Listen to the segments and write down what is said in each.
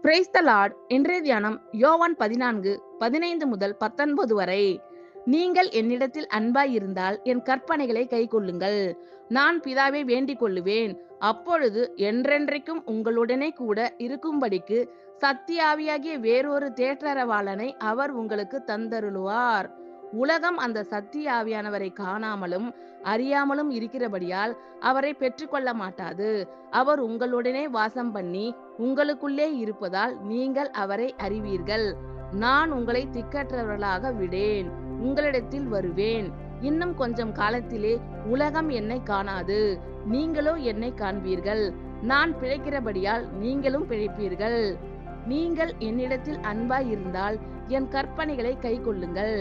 Praise the Lord. இன்றைய தியானம் யோவான் 14:15 முதல் 19 வரை. நீங்கள் என்னிடத்தில் அன்பாய் இருந்தால் என் கற்பனைகளை கைக்கொள்ளுங்கள். நான் பிதாவை வேண்டிக் கொள்ளுவேன். அப்பொழுது என்றென்றைக்கும் உங்களுடனே கூட இருக்கும்படிக்கு சத்திய ஆவியாகிய வேறொரு தேற்றரவாளனை அவர் உங்களுக்கு தந்தருளுவார். உலகம் அந்த சத்திய ஆவியானவரை காணாமலும் அறியாமலும் இருக்கிறபடியால் அவரை பெற்றுக்கொள்ள மாட்டாது. அவர் உங்களுடனே வாசம் பண்ணி உங்களுக்குள்ளே இருப்பதால் நீங்கள் அவரை அறிவீர்கள். நான் உங்களை திக்கற்றவர்களாக விடேன், உங்களிடத்தில் வருவேன். இன்னும் கொஞ்சம் காலத்திலே உலகம் என்னை காணாது, நீங்களோ என்னை காண்பீர்கள். நான் பிழைக்கிறபடியால் நீங்களும் பிழைப்பீர்கள். நீங்கள் என்னிடத்தில் அன்பாய் இருந்தால் என் கற்பனைகளை கைக்கொள்ளுங்கள்.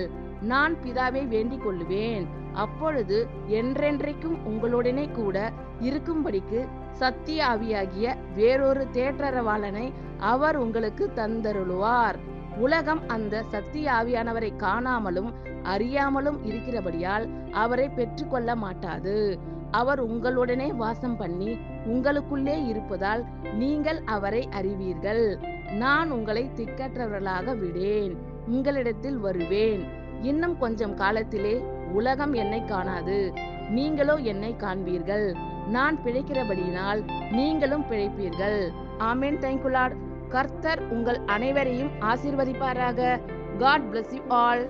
நான் பிதாவை வேண்டிக் கொள்ளுவேன். அப்பொழுது என்றென்றைக்கும் உங்களுடனே கூட இருக்கும்படிக்கு சத்திய ஆவியாகிய வேறொரு தேற்றரவாளனை அவர் உங்களுக்கு தந்தருளுவார். உலகம் அந்த சத்திய ஆவியானவரை காணாமலும் அறியாமலும் இருக்கிறபடியால் அவரை பெற்றுக்கொள்ள மாட்டாது. அவர் உங்களுடனே வாசம் பண்ணி உங்களுக்குள்ளே இருப்பதால் நீங்கள் அவரை அறிவீர்கள். நான் உங்களை திக்கற்றவர்களாக விடேன், உங்களிடத்தில் வருவேன். இன்னும் கொஞ்சம் காலத்திலே உலகம் என்னை காணாது, நீங்களோ என்னை காண்பீர்கள். நான் பிழைக்கிறபடியினால் நீங்களும் பிழைப்பீர்கள். ஆமென். Thank you Lord. கர்த்தர் உங்கள் அனைவரையும் ஆசீர்வதிப்பாராக. God bless you all.